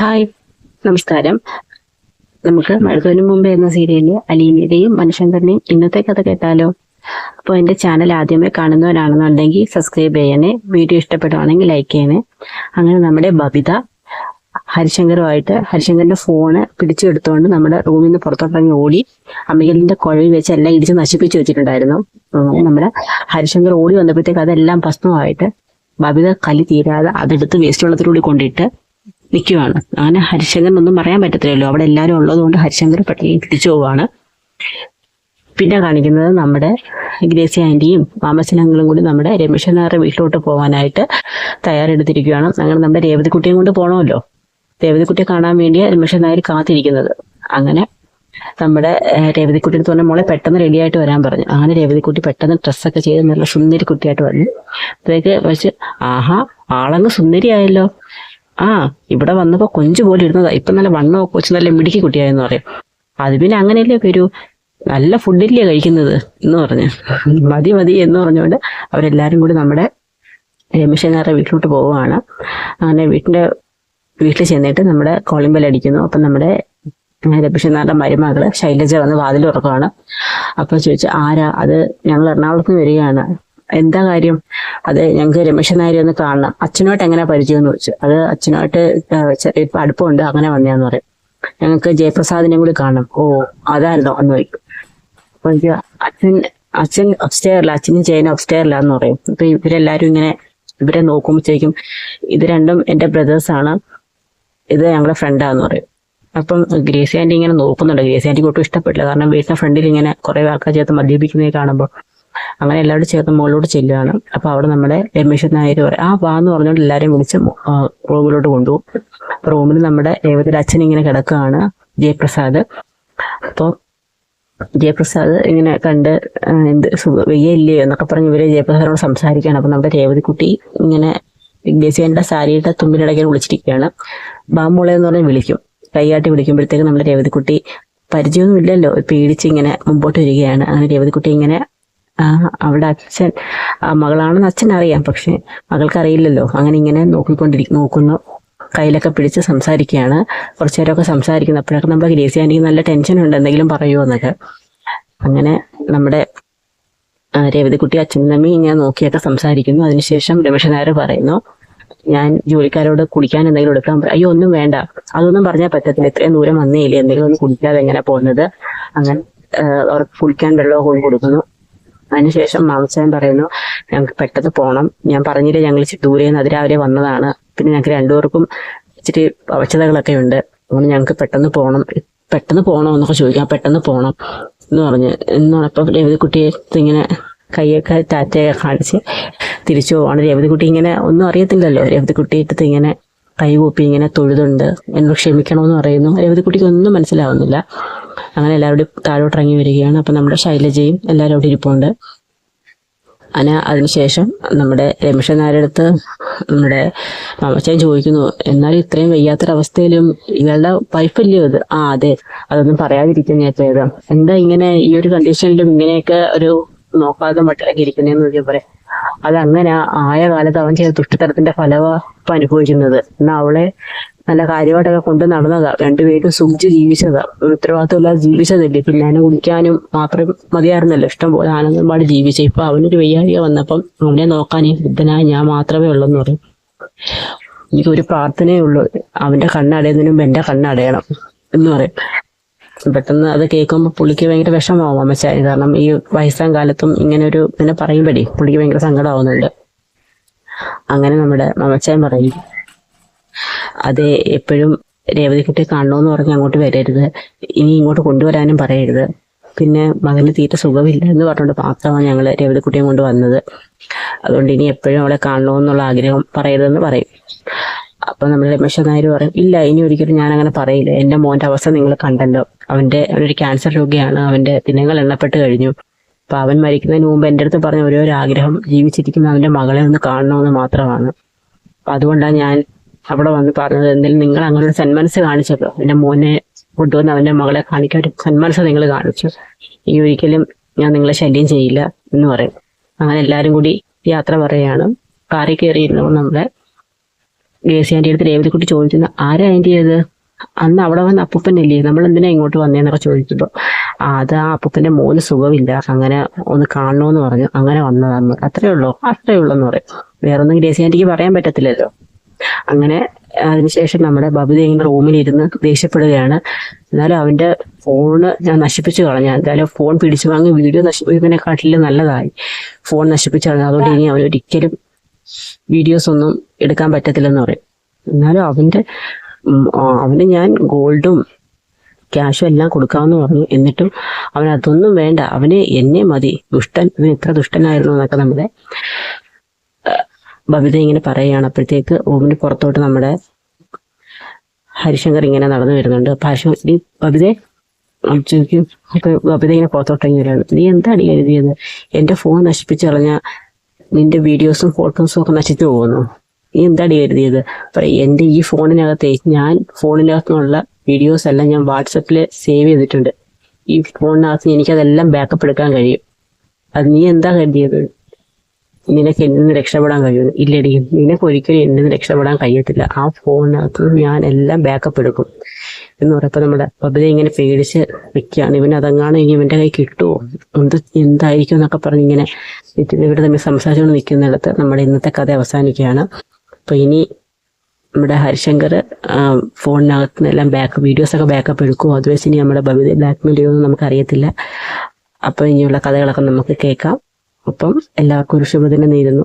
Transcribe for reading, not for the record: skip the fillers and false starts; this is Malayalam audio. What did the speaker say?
ഹായ്, നമസ്കാരം. നമുക്ക് മഴയ്ക്ക് മുമ്പ് എന്ന സീരിയലിൽ അലീനയുടെയും മനുശങ്കറിന്റെയും ഇന്നത്തെ കഥ കേട്ടാലോ? അപ്പോൾ എൻ്റെ ചാനൽ ആദ്യമേ കാണുന്നവരാണെന്നുണ്ടെങ്കിൽ സബ്സ്ക്രൈബ് ചെയ്യണേ, വീഡിയോ ഇഷ്ടപ്പെടുവാണെങ്കിൽ ലൈക്ക് ചെയ്യണേ. അങ്ങനെ നമ്മുടെ ബബിത ഹരിശങ്കറിന്റെ ഫോണ് പിടിച്ചെടുത്തുകൊണ്ട് നമ്മുടെ റൂമിൽ നിന്ന് പുറത്തോട്ടിറങ്ങി ഓടി അമ്മികലിന്റെ കുഴൽ വെച്ച് എല്ലാം ഇടിച്ച് നശിപ്പിച്ചു വെച്ചിട്ടുണ്ടായിരുന്നു. നമ്മുടെ ഹരിശങ്കർ ഓടി വന്നപ്പോഴത്തേക്ക് അതെല്ലാം ഭസ്മമായിട്ട് ബബിത കലി തീരാതെ അതെടുത്ത് വേസ്റ്റ് വെള്ളത്തിലൂടെ കൊണ്ടിട്ട് നിൽക്കുവാണ്. അങ്ങനെ ഹരിശങ്കറിനൊന്നും പറയാൻ പറ്റത്തില്ലല്ലോ, അവിടെ എല്ലാവരും ഉള്ളതുകൊണ്ട് ഹരിശങ്കർ പെട്ടെന്ന് തിരിച്ചു പോവാണ്. പിന്നെ കാണിക്കുന്നത് നമ്മുടെ ഗ്രേസി ആന്റിയും മാമച്ചനങ്ങളും കൂടി നമ്മുടെ രമേശൻ നായരുടെ വീട്ടിലോട്ട് പോകാനായിട്ട് തയ്യാറെടുത്തിരിക്കുകയാണ്. അങ്ങനെ നമ്മുടെ രേവതിക്കുട്ടിയും കൊണ്ട് പോകണമല്ലോ, രേവതിക്കുട്ടിയെ കാണാൻ വേണ്ടിയാണ് രമേശൻ നായർ കാത്തിരിക്കുന്നത്. അങ്ങനെ നമ്മുടെ രേവതിക്കുട്ടിയുടെ തോന്നുന്ന മോളെ പെട്ടെന്ന് റെഡി ആയിട്ട് വരാൻ പറഞ്ഞു. അങ്ങനെ രേവതിക്കുട്ടി പെട്ടെന്ന് ഡ്രസ്സൊക്കെ ചെയ്ത് നല്ല സുന്ദരി കുട്ടിയായിട്ട് വന്നു. അപ്പോഴേക്ക് വെച്ച് ആഹാ, ആളങ്ങ് സുന്ദരിയായല്ലോ, ഇവിടെ വന്നപ്പോ കൊഞ്ചു പോലെ ഇരുന്നതാ, ഇപ്പൊ നല്ല വണ്ണമൊക്കെ വെച്ച് നല്ല മിടുക്കി കുട്ടിയായെന്ന് പറയും. അത് പിന്നെ അങ്ങനെയല്ലേ വരൂ, നല്ല ഫുഡില്ലേ കഴിക്കുന്നത് എന്ന് പറഞ്ഞ് മതി എന്ന് പറഞ്ഞുകൊണ്ട് അവരെല്ലാരും കൂടി നമ്മുടെ രമേശനാരുടെ വീട്ടിലോട്ട് പോവുകയാണ്. അങ്ങനെ വീട്ടിൽ ചെന്നിട്ട് നമ്മുടെ കോളിംഗ് ബെൽ അടിക്കുന്നു. അപ്പം നമ്മുടെ രമേശനാരുടെ മരുമകള് ശൈലജ വന്ന് വാതിൽ തുറക്കുകയാണ്. അപ്പൊ ചോദിച്ചു ആരാ? അത് ഞങ്ങൾ എറണാകുളത്ത് നിന്ന് വരികയാണ്. എന്താ കാര്യം? അത് ഞങ്ങൾക്ക് രമേശൻ നായരെ ഒന്ന് കാണണം. അച്ഛനുമായിട്ട് എങ്ങനെ പരിചയം എന്ന് ചോദിച്ചു. അത് അച്ഛനുമായിട്ട് ഇപ്പൊ അടുപ്പമുണ്ട്, അങ്ങനെ വന്നയാന്ന് പറയും. ഞങ്ങൾക്ക് ജയപ്രസാദിനെ കൂടി കാണണം. ഓ അതായിരുന്നോ എന്ന് ചോദിക്കും. അപ്പൊ എനിക്ക് അച്ഛൻ അപ്സ്റ്റെയറില്ല, അച്ഛനും ജയനും അപ്സ്റ്റെയറില്ല എന്ന് പറയും. അപ്പൊ ഇവരെല്ലാരും ഇവരെ നോക്കുമ്പോഴത്തേക്കും ഇത് രണ്ടും എന്റെ ബ്രദേഴ്സാണ്, ഇത് ഞങ്ങളുടെ ഫ്രണ്ടാന്ന് പറയും. അപ്പം ഗ്രേസി ആന്റി ഇങ്ങനെ നോക്കുന്നുണ്ട്. ഗ്രേസി ആന്റിക്ക് ഒട്ടും ഇഷ്ടപ്പെട്ടില്ല, കാരണം വീട്ടിലെ ഫ്രണ്ടിൽ ഇങ്ങനെ കുറെ ആൾക്കാർ ചേർത്ത് മദ്യപിക്കുന്നത് കാണുമ്പോൾ. അങ്ങനെ എല്ലാവരും ചേർത്ത് മുകളിലോട്ട് ചെല്ലുകയാണ്. അപ്പൊ അവിടെ നമ്മുടെ രമേശൻ നായർ പറയും വാ എന്ന് പറഞ്ഞുകൊണ്ട് എല്ലാവരെയും വിളിച്ച് റൂമിലോട്ട് കൊണ്ടുപോകും. റൂമിൽ നമ്മുടെ രേവതിയുടെ അച്ഛൻ ഇങ്ങനെ കിടക്കുകയാണ്, ജയപ്രസാദ്. അപ്പോൾ ജയപ്രസാദ് ഇങ്ങനെ കണ്ട് എന്ത് വെയ്യല്ലേ എന്നൊക്കെ പറഞ്ഞ് ഇവരെ ജയപ്രസാദിനോട് സംസാരിക്കുകയാണ്. അപ്പൊ നമ്മുടെ രേവതിക്കുട്ടി ഇങ്ങനെ ഗ്രേസിയുടെ സാരിയുടെ തുമ്പിനിടയ്ക്ക് വിളിച്ചിരിക്കുകയാണ്. ബാമോളെ എന്ന് പറഞ്ഞ് വിളിക്കും, കൈകാട്ടി വിളിക്കുമ്പോഴത്തേക്ക് നമ്മുടെ രേവതിക്കുട്ടി പരിചയമൊന്നും ഇല്ലല്ലോ, പേടിച്ച് ഇങ്ങനെ മുമ്പോട്ട് വരികയാണ്. അങ്ങനെ രേവതിക്കുട്ടി ഇങ്ങനെ അവിടെ അച്ഛൻ മകളാണെന്ന് അച്ഛൻ അറിയാം, പക്ഷെ മകൾക്കറിയില്ലല്ലോ. അങ്ങനെ ഇങ്ങനെ നോക്കുന്നു, കയ്യിലൊക്കെ പിടിച്ച് സംസാരിക്കുകയാണ്. കുറച്ചു നേരമൊക്കെ സംസാരിക്കുന്നു. അപ്പോഴൊക്കെ നമ്മുടെ ഗ്രേസി ആന്റിക്ക് നല്ല ടെൻഷൻ ഉണ്ട്, എന്തെങ്കിലും പറയുമോ എന്നൊക്കെ. അങ്ങനെ നമ്മുടെ രേവതിക്കുട്ടി അച്ഛനും അമ്മയും ഇങ്ങനെ നോക്കിയൊക്കെ സംസാരിക്കുന്നു. അതിനുശേഷം രമേശൻ നായർ പറയുന്നു, ഞാൻ ജോലിക്കാരോട് കുടിക്കാൻ എന്തെങ്കിലും എടുക്കാൻ അയ്യോ ഒന്നും വേണ്ട, അതൊന്നും പറഞ്ഞാൽ പറ്റത്തില്ല, ഇത്രയും ദൂരം വന്നേയില്ലേ, എന്തെങ്കിലും ഒന്നും കുടിക്കാതെ എങ്ങനെ പോകുന്നത്. അങ്ങനെ അവർക്ക് കുടിക്കാൻ വെള്ളമൊക്കെ കൊടുക്കുന്നു. അതിനുശേഷം മാമച്ചാൻ പറയുന്നു, ഞങ്ങൾക്ക് പെട്ടെന്ന് പോകണം, ഞാൻ പറഞ്ഞില്ലേ ഞങ്ങൾ ഇച്ചിരി ദൂരെ നിന്ന് അതിരാവിലെ വന്നതാണ്, പിന്നെ ഞങ്ങൾക്ക് രണ്ടുപേർക്കും ഇച്ചിരി അവശതകളൊക്കെ ഉണ്ട്, അതുകൊണ്ട് ഞങ്ങൾക്ക് പെട്ടെന്ന് പോകണം എന്നൊക്കെ ചോദിക്കാം. പെട്ടെന്ന് പോകണം എന്ന് പറഞ്ഞപ്പോൾ രേവതിക്കുട്ടിയെ ഇങ്ങനെ കൈയൊക്കെ ടാറ്റയൊക്കെ കാണിച്ച് തിരിച്ചു പോവാണ്. രേവതിക്കുട്ടി ഇങ്ങനെ ഒന്നും അറിയത്തില്ലല്ലോ, രേവതിക്കുട്ടിയിട്ട് ഇങ്ങനെ കൈകൂപ്പി ഇങ്ങനെ തൊഴുതുണ്ട്, എന്നോട് ക്ഷമിക്കണമെന്ന് പറയുന്നു. രേവതിക്കുട്ടിക്ക് ഒന്നും മനസ്സിലാവുന്നില്ല. അങ്ങനെ എല്ലാവരുടെയും താഴോട്ടിറങ്ങി വരികയാണ്. അപ്പം നമ്മുടെ ശൈലജയും എല്ലാവരും അവിടെ ഇരിപ്പുണ്ട്. അതിനുശേഷം നമ്മുടെ രമേശൻ നായരുടെ അടുത്ത് നമ്മുടെ മാമച്ചാൻ ചോദിക്കുന്നു, എന്നാലും ഇത്രയും വയ്യാത്തൊരവസ്ഥയിലും ഇയാളുടെ വൈഫല്ലേ അത്? അതെ, അതൊന്നും പറയാതിരിക്കുന്ന ഭേദം. എന്താ ഇങ്ങനെ ഈ ഒരു കണ്ടീഷനിലും ഇങ്ങനെയൊക്കെ ഒരു നോക്കാതെ മട്ടിലൊക്കെ ഇരിക്കുന്നതെന്ന് ചോദിച്ചാൽ പറയാം, അതങ്ങനെ ആയ കാലത്ത് അവൻ ചെയ്ത ദുഷ്ടത്തരത്തിന്റെ ഫലമാണ് ഇപ്പൊ അനുഭവിക്കുന്നത്. എന്നാൽ അവളെ നല്ല കാര്യമായിട്ടൊക്കെ കൊണ്ട് നടന്നതാ, രണ്ടുപേരും സുഖിച്ച് ജീവിച്ചതാ, ഉത്തരവാദിത്തമില്ലാതെ ജീവിച്ചതല്ലേ, തിന്നാനും കുടിക്കാനും മാത്രം മതിയായിരുന്നല്ലോ, ഇഷ്ടം പോലെ ആനന്ദം പാടി ജീവിച്ച. ഇപ്പൊ അവനൊരു വയ്യാഴിക വന്നപ്പം അവനെ നോക്കാൻ ഈ ബുദ്ധനായ ഞാൻ മാത്രമേ ഉള്ളെന്ന് പറയും. എനിക്കൊരു പ്രാർത്ഥനയേ ഉള്ളൂ, അവന്റെ കണ്ണടയുന്നതിന് മുമ്പ് എന്റെ കണ്ണടയണം എന്ന് പറയും. പെട്ടെന്ന് അത് കേൾക്കുമ്പോൾ പുള്ളിക്ക് ഭയങ്കര വിഷമാവും അമ്മച്ചാൻ, കാരണം ഈ വയസ്സാം കാലത്തും ഇങ്ങനെ പറയുമ്പോഴേ പുള്ളിക്ക് ഭയങ്കര സങ്കടമാവുന്നുണ്ട്. അങ്ങനെ നമ്മുടെ അമ്മച്ചാൻ പറയും, അതെ, എപ്പോഴും രേവതിക്കുട്ടിയെ കാണണമെന്ന് പറഞ്ഞ് അങ്ങോട്ട് വരരുത്, ഇനി ഇങ്ങോട്ട് കൊണ്ടുവരാനും പറയരുത്, പിന്നെ മകന് തീരെ സുഖമില്ല എന്ന് പറഞ്ഞുകൊണ്ട് മാത്രമാണ് ഞങ്ങൾ രേവതിക്കുട്ടിയെ കൊണ്ട് വന്നത്, അതുകൊണ്ട് ഇനി എപ്പോഴും അവളെ കാണണമെന്നുള്ള ആഗ്രഹം പറയരുതെന്ന് പറയും. അപ്പൊ നമ്മൾ രമേശൻ നായർ പറയും, ഇല്ല ഇനി ഒരിക്കലും ഞാൻ അങ്ങനെ പറയില്ല, എന്റെ മോന്റെ അവസ്ഥ നിങ്ങൾ കണ്ടല്ലോ, അവനൊരു ക്യാൻസർ രോഗിയാണ്, അവന്റെ ദിനങ്ങൾ എണ്ണപ്പെട്ട് കഴിഞ്ഞു. അപ്പൊ അവൻ മരിക്കുന്നതിന് മുമ്പ് എൻ്റെ അടുത്ത് പറഞ്ഞ ഓരോ ആഗ്രഹം ജീവിച്ചിരിക്കുന്ന അവന്റെ മകളെ ഒന്ന് കാണണമെന്ന് മാത്രമാണ്. അപ്പൊ അതുകൊണ്ടാണ് ഞാൻ അവിടെ വന്ന് പറഞ്ഞത്, എന്തെങ്കിലും നിങ്ങൾ അങ്ങനെ ഒരു സന്മനസ് കാണിച്ചല്ലോ, എന്റെ മോനെ കൊണ്ടുവന്ന് അവന്റെ മകളെ കാണിക്കാൻ ഒരു സന്മനസ് നിങ്ങൾ കാണിച്ചു, ഈ ഒരിക്കലും ഞാൻ നിങ്ങളെ ശല്യം ചെയ്യില്ല എന്ന് പറയും. അങ്ങനെ എല്ലാവരും കൂടി യാത്ര പറയുകയാണ്. കാറിൽ കയറിയിരുന്നു നമ്മുടെ ഗ്രേസി ആന്റി അടുത്ത് രേവതിക്കുട്ടി ചോദിക്കുന്നു, ആരാ ആന്റി അത്? അന്ന് അവിടെ വന്ന് അപ്പൂപ്പനല്ലേ, നമ്മൾ എന്തിനാ ഇങ്ങോട്ട് വന്നേന്നൊക്കെ ചോദിക്കുമ്പോൾ അത് ആ അപ്പൂപ്പന്റെ മോന് സുഖമില്ല, അങ്ങനെ ഒന്ന് കാണണമെന്ന് പറഞ്ഞു, അങ്ങനെ വന്നതാന്ന്. അത്രേ ഉള്ളൂ എന്ന് പറയും. വേറൊന്നും ഗ്രേസി ആന്റിക്ക് പറയാൻ പറ്റത്തില്ലല്ലോ. അങ്ങനെ അതിനുശേഷം നമ്മുടെ ബബിത ഇങ്ങനെ റൂമിലിരുന്ന് ദേഷ്യപ്പെടുകയാണ്. എന്നാലും അവന്റെ ഫോണ് ഞാൻ നശിപ്പിച്ചു കളഞ്ഞ, എന്തായാലും ഫോൺ പിടിച്ചു വാങ്ങി വീഡിയോ നശിപ്പിക്കുന്നതിനെക്കാട്ടിലും നല്ലതായി ഫോൺ നശിപ്പിച്ചു കളഞ്ഞു. അതുകൊണ്ട് ഇനി അവനൊരിക്കലും വീഡിയോസ് ഒന്നും എടുക്കാൻ പറ്റത്തില്ലെന്ന് പറയും. എന്നാലും അവന് ഞാൻ ഗോൾഡും ക്യാഷും എല്ലാം കൊടുക്കാമെന്ന് പറഞ്ഞു. എന്നിട്ടും അവൻ അതൊന്നും വേണ്ട, അവന് എന്നെ മതി, ദുഷ്ടൻ, ഇവൻ ഇത്ര ദുഷ്ടനായിരുന്നു എന്നൊക്കെ നമ്മുടെ ബബിത ഇങ്ങനെ പറയുകയാണ്. അപ്പോഴത്തേക്ക് റൂമിന് പുറത്തോട്ട് നമ്മുടെ ഹരിശങ്കർ ഇങ്ങനെ നടന്നു വരുന്നുണ്ട്. അപ്പൊ ബബിത ചോദിക്കും, ബബിത ഇങ്ങനെ പുറത്തോട്ട് ഇങ്ങനെ വരികയാണ്. നീ എന്താണ് എഴുതിയത്? എന്റെ ഫോൺ നശിപ്പിച്ചു കളഞ്ഞ നിന്റെ വീഡിയോസും ഫോട്ടോസും ഒക്കെ നശിച്ചു പോകുന്നു, നീ എന്താണ് എഴുതിയത്? എന്റെ ഈ ഫോണിനകത്തെ ഫോണിനകത്തുനിന്നുള്ള വീഡിയോസ് എല്ലാം ഞാൻ വാട്സപ്പിൽ സേവ് ചെയ്തിട്ടുണ്ട്. ഈ ഫോണിനകത്ത് എനിക്കതെല്ലാം ബാക്കപ്പ് എടുക്കാൻ കഴിയും. അത് നീ എന്താ കരുതിയത്? നിനക്ക് എന്നിൽ നിന്ന് രക്ഷപ്പെടാൻ കഴിയുന്നു? ഇല്ലടി, നിനക്ക് ഒരിക്കലും എന്നിൽ നിന്ന് രക്ഷപ്പെടാൻ കഴിയത്തില്ല. ആ ഫോണിനകത്ത് ഞാൻ എല്ലാം ബാക്കപ്പ് എടുക്കും എന്ന് പറയപ്പോൾ നമ്മുടെ ബബിത ഇങ്ങനെ പേടിച്ച് നിൽക്കുകയാണ്. ഇവനതെങ്ങാണ് ഇനി ഇവന്റെ കൈ കിട്ടുമോ, എന്തായിരിക്കും എന്നൊക്കെ പറഞ്ഞ് ഇങ്ങനെ ഇവിടെ തമ്മിൽ സംസാരിച്ചുകൊണ്ട് നിൽക്കുന്നിടത്ത് നമ്മുടെ ഇന്നത്തെ കഥ അവസാനിക്കുകയാണ്. അപ്പൊ ഇനി നമ്മുടെ ഹരിശങ്കർ ഫോണിനകത്ത് നിന്നെല്ലാം വീഡിയോസൊക്കെ ബാക്കപ്പ് എടുക്കുമോ, അത് വെച്ച് ഇനി നമ്മുടെ ബബിത ബ്ലാക്ക്മെയിൽ ചെയ്യുമെന്ന് നമുക്കറിയത്തില്ല. അപ്പൊ ഇനിയുള്ള കഥകളൊക്കെ നമുക്ക് കേൾക്കാം. അപ്പം എല്ലാവർക്കും ഒരു ശുഭദിനം നേരുന്നു.